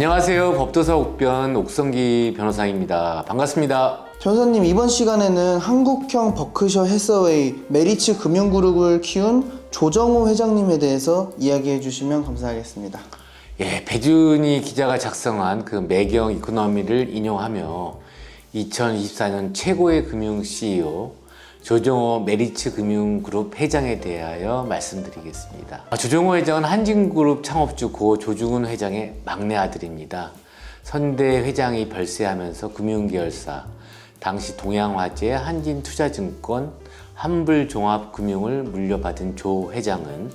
안녕하세요. 법도사 옥변 옥성기 변호사입니다. 반갑습니다. 변호사님, 이번 시간에는 한국형 버크셔 해서웨이 메리츠 금융그룹을 키운 조정호 회장님에 대해서 이야기해 주시면 감사하겠습니다. 배준희 기자가 작성한 그 매경 이코노미를 인용하며 2024년 최고의 금융 CEO 조정호 메리츠 금융그룹 회장에 대하여 말씀드리겠습니다. 조정호 회장은 한진그룹 창업주 고 조중훈 회장의 막내 아들입니다. 선대 회장이 별세하면서 금융계열사, 당시 동양화재, 한진투자증권, 한불종합금융을 물려받은 조 회장은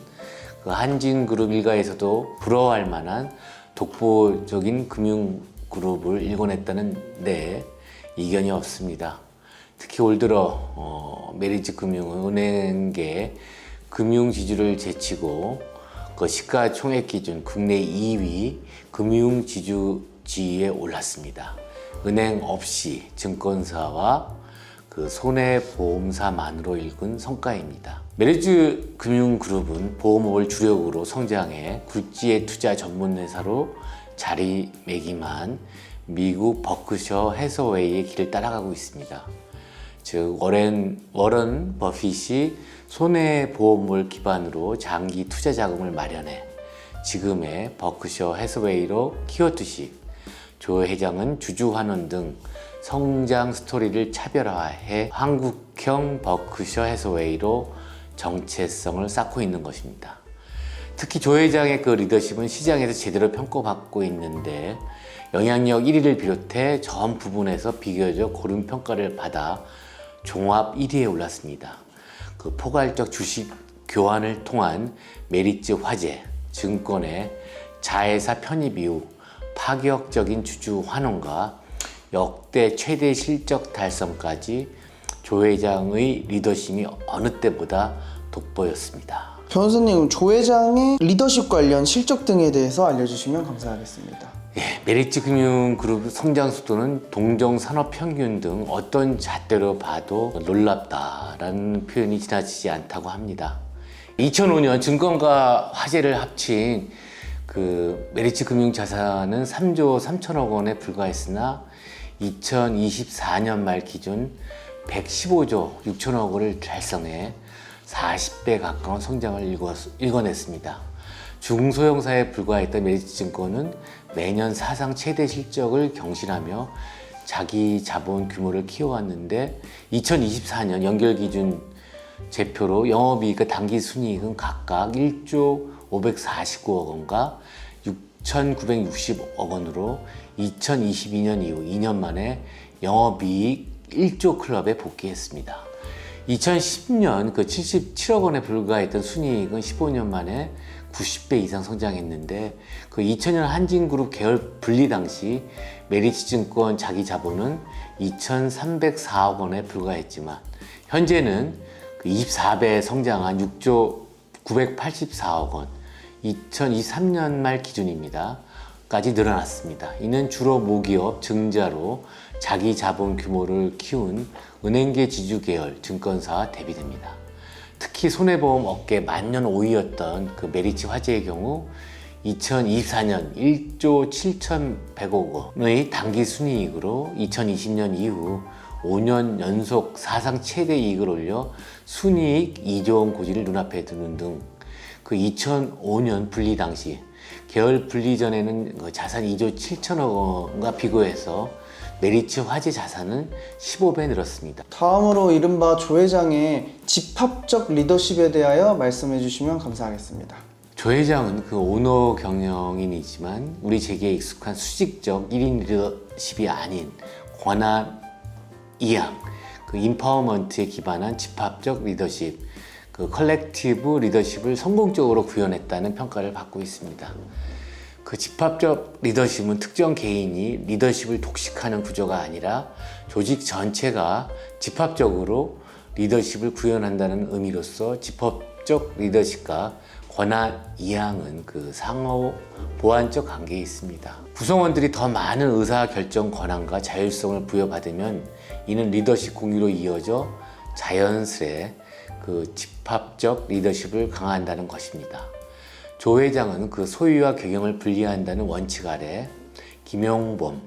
그 한진그룹 일가에서도 부러워할 만한 독보적인 금융그룹을 일궈냈다는 데 이견이 없습니다. 특히 올 들어 메리츠 금융은 은행계 금융지주를 제치고 그 시가총액 기준 국내 2위 금융지주지위에 올랐습니다. 은행 없이 증권사와 그 손해보험사만으로 일군 성과입니다. 메리츠 금융그룹은 보험업을 주력으로 성장해 굴지의 투자 전문회사로 자리매김한 미국 버크셔 해서웨이의 길을 따라가고 있습니다. 즉 워런 버핏이 손해보험을 기반으로 장기 투자 자금을 마련해 지금의 버크셔 해서웨이로 키웠듯이 조 회장은 주주환원 등 성장 스토리를 차별화해 한국형 버크셔 해서웨이로 정체성을 쌓고 있는 것입니다. 특히 조 회장의 그 리더십은 시장에서 제대로 평가받고 있는데 영향력 1위를 비롯해 전 부분에서 비교적 고른 평가를 받아 종합 1위에 올랐습니다. 그 포괄적 주식 교환을 통한 메리츠 화재, 증권의 자회사 편입 이후 파격적인 주주 환원과 역대 최대 실적 달성까지 조 회장의 리더십이 어느 때보다 돋보였습니다. 변호사님, 조 회장의 리더십 관련 실적 등에 대해서 알려주시면 감사하겠습니다. 메리츠 금융그룹 성장 속도는 동종 산업 평균 등 어떤 잣대로 봐도 놀랍다라는 표현이 지나치지 않다고 합니다. 2005년 증권과 화재를 합친 그 메리츠 금융 자산은 3조 3천억 원에 불과했으나 2024년 말 기준 115조 6천억 원을 달성해 40배 가까운 성장을 일궈냈습니다. 중소형사에 불과했던 메리츠증권은 매년 사상 최대 실적을 경신하며 자기 자본 규모를 키워왔는데 2024년 연결 기준 제표로 영업이익과 당기순이익은 각각 1조 549억 원과 6,960억 원으로 2022년 이후 2년 만에 영업이익 1조 클럽에 복귀했습니다. 2010년 그 77억 원에 불과했던 순이익은 15년 만에 90배 이상 성장했는데 그 2000년 한진그룹 계열 분리 당시 메리츠증권 자기 자본은 2,304억 원에 불과했지만 현재는 그 24배 성장한 6조 984억 원, 2023년 말 기준입니다. 까지 늘어났습니다. 이는 주로 모기업 증자로 자기 자본 규모를 키운 은행계 지주 계열 증권사와 대비됩니다. 특히 손해보험 업계 만년 5위였던 그 메리츠 화재의 경우 2024년 1조 7,100억 원의 당기순이익으로 2020년 이후 5년 연속 사상 최대 이익을 올려 순이익 2조 원 고지를 눈앞에 두는 등 그 2005년 분리 당시 계열 분리 전에는 그 자산 2조 7천억 원과 비교해서 메리츠 화재 자산은 15배 늘었습니다. 다음으로 이른바 조 회장의 집합적 리더십에 대하여 말씀해 주시면 감사하겠습니다. 조 회장은 그 오너 경영인이지만 우리 재계에 익숙한 수직적 1인 리더십이 아닌 권한 이양, 그 인파워먼트에 기반한 집합적 리더십, 그 컬렉티브 리더십을 성공적으로 구현했다는 평가를 받고 있습니다. 그 집합적 리더십은 특정 개인이 리더십을 독식하는 구조가 아니라 조직 전체가 집합적으로 리더십을 구현한다는 의미로서 집합적 리더십과 권한 이양은 그 상호 보완적 관계에 있습니다. 구성원들이 더 많은 의사 결정 권한과 자율성을 부여받으면 이는 리더십 공유로 이어져 자연스레 그 집합적 리더십을 강화한다는 것입니다. 조 회장은 그 소유와 경영을 분리한다는 원칙 아래 김용범,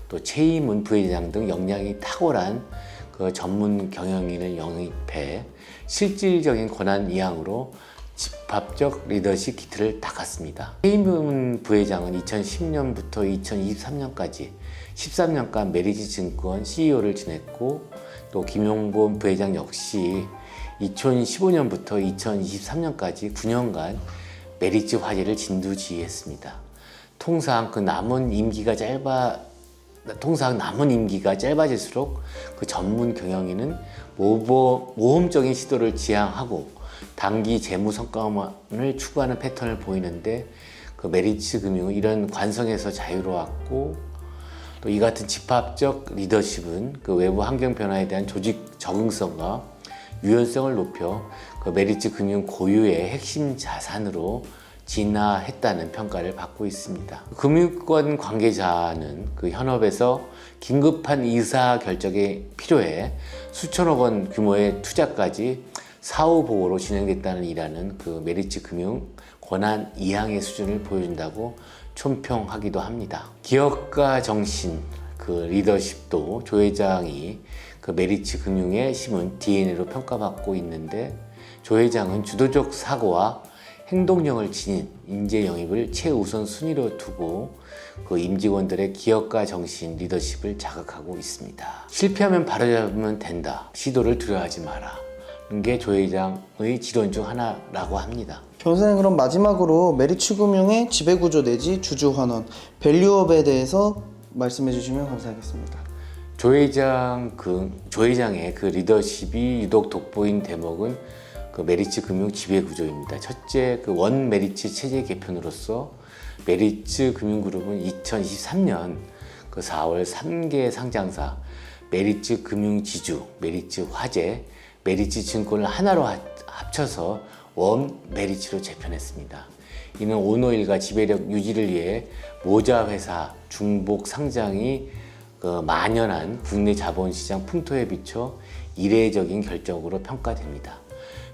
또 최희문 부회장 등 역량이 탁월한 그 전문 경영인을 영입해 실질적인 권한 이양으로 집합적 리더십 기틀을 닦았습니다. 최희문 부회장은 2010년부터 2023년까지 13년간 메리츠 증권 CEO를 지냈고, 또 김용범 부회장 역시 2015년부터 2023년까지 9년간 메리츠 화재를 진두지휘했습니다. 통상 남은 임기가 짧아질수록 그 전문 경영인은 모험적인 시도를 지향하고 단기 재무 성과만을 추구하는 패턴을 보이는데, 그 메리츠 금융은 이런 관성에서 자유로웠고, 또 이 같은 집합적 리더십은 그 외부 환경 변화에 대한 조직 적응성과 유연성을 높여 그 메리츠 금융 고유의 핵심 자산으로 진화했다는 평가를 받고 있습니다. 금융권 관계자는 그 현업에서 긴급한 의사 결정이 필요해 수천억 원 규모의 투자까지 사후 보고로 진행됐다는 이라는 그 메리츠 금융 권한 이양의 수준을 보여준다고 촌평하기도 합니다. 기업가 정신, 그 리더십도 조 회장이 그 메리츠 금융에 심은 DNA로 평가받고 있는데, 조 회장은 주도적 사고와 행동력을 지닌 인재 영입을 최우선 순위로 두고 그 임직원들의 기업가 정신, 리더십을 자극하고 있습니다. 실패하면 바로잡으면 된다. 시도를 두려워하지 마라. 게 조 회장의 지론 중 하나라고 합니다. 변호사님, 그럼 마지막으로 메리츠 금융의 지배구조 내지 주주환원, 밸류업에 대해서 말씀해 주시면 감사하겠습니다. 조 회장의 그 리더십이 유독 돋보인 대목은 그 메리츠 금융 지배 구조입니다. 첫째, 그 원 메리츠 체제 개편으로서 메리츠 금융그룹은 2023년 그 4월 3개 상장사 메리츠 금융지주, 메리츠 화재, 메리츠 증권을 하나로 합쳐서 원 메리츠로 재편했습니다. 이는 오너일과 지배력 유지를 위해 모자 회사 중복 상장이 만연한 국내 자본시장 풍토에 비춰 이례적인 결정으로 평가됩니다.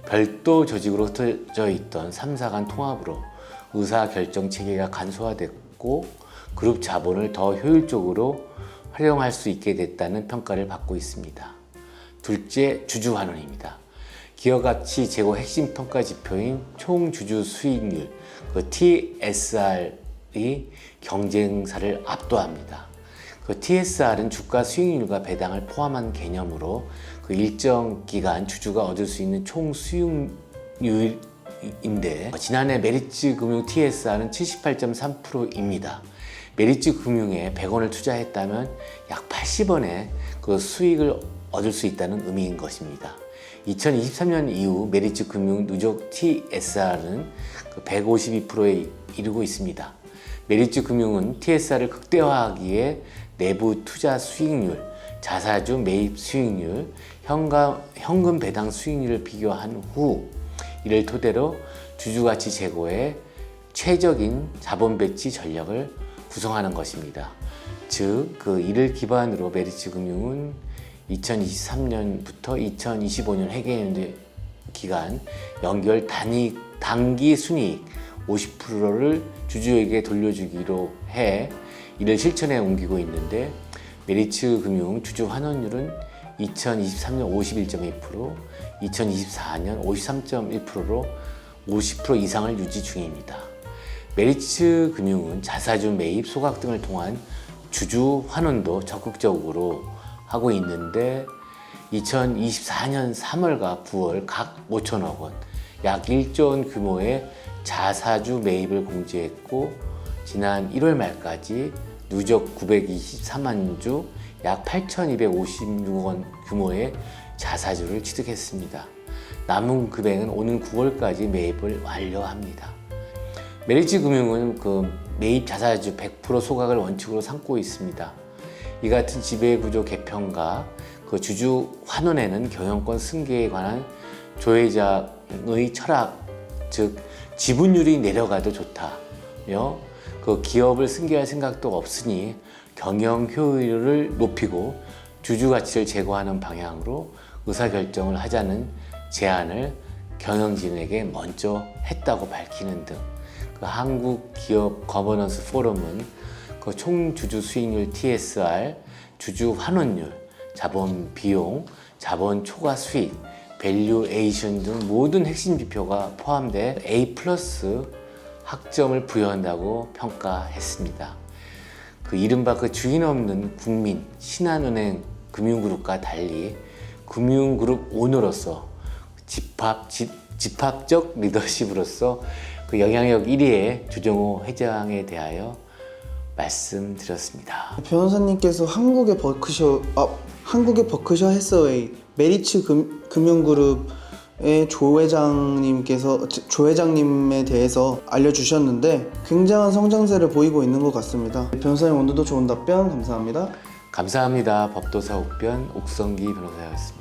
별도 조직으로 흩어져 있던 3사 간 통합으로 의사결정 체계가 간소화됐고 그룹 자본을 더 효율적으로 활용할 수 있게 됐다는 평가를 받고 있습니다. 둘째, 주주환원입니다. 기업가치 제고 핵심 평가 지표인 총주주 수익률, 그 TSR이 경쟁사를 압도합니다. 그 TSR은 주가 수익률과 배당을 포함한 개념으로 그 일정 기간 주주가 얻을 수 있는 총 수익률인데, 지난해 메리츠 금융 TSR은 78.3%입니다. 메리츠 금융에 100원을 투자했다면 약 80원의 그 수익을 얻을 수 있다는 의미인 것입니다. 2023년 이후 메리츠 금융 누적 TSR은 152%에 이르고 있습니다. 메리츠 금융은 TSR을 극대화하기에 내부 투자 수익률, 자사주 매입 수익률, 현금 배당 수익률을 비교한 후 이를 토대로 주주가치 제고의 최적인 자본 배치 전략을 구성하는 것입니다. 즉, 이를 기반으로 메리츠 금융은 2023년부터 2025년 회계연도 기간 연결 단기 순이익 50%를 주주에게 돌려주기로 해 이를 실천에 옮기고 있는데, 메리츠 금융 주주 환원율은 2023년 51.2%, 2024년 53.1%로 50% 이상을 유지 중입니다. 메리츠 금융은 자사주 매입, 소각 등을 통한 주주 환원도 적극적으로 하고 있는데, 2024년 3월과 9월 각 5천억 원, 약 1조 원 규모의 자사주 매입을 공지했고, 지난 1월 말까지 누적 923만 주, 약 8,256억 원 규모의 자사주를 취득했습니다. 남은 금액은 오는 9월까지 매입을 완료합니다. 메리츠 금융은 매입 자사주 100% 소각을 원칙으로 삼고 있습니다. 이 같은 지배구조 개편과 주주 환원에는 경영권 승계에 관한 조 회장의 철학, 즉 지분율이 내려가도 좋다며 기업을 승계할 생각도 없으니 경영 효율을 높이고 주주 가치를 제고하는 방향으로 의사결정을 하자는 제안을 경영진에게 먼저 했다고 밝히는 등, 한국 기업 거버넌스 포럼은 그 총 주주 수익률 TSR, 주주 환원율, 자본 비용, 자본 초과 수익, 밸류에이션 등 모든 핵심 지표가 포함돼 A+ 학점을 부여한다고 평가했습니다. 그 이른바 그 주인 없는 국민 신한은행 금융그룹과 달리 금융그룹 오너로서 집합적 리더십으로서 그 영향력 1위의 주정호 회장에 대하여 말씀드렸습니다. 변호사님께서 한국의 버크셔 해서웨이 메리츠 금융그룹의 조 회장님에 대해서 알려주셨는데 굉장한 성장세를 보이고 있는 것 같습니다. 변호사님 오늘도 좋은 답변 감사합니다. 감사합니다. 법도사 옥변 옥성기 변호사였습니다.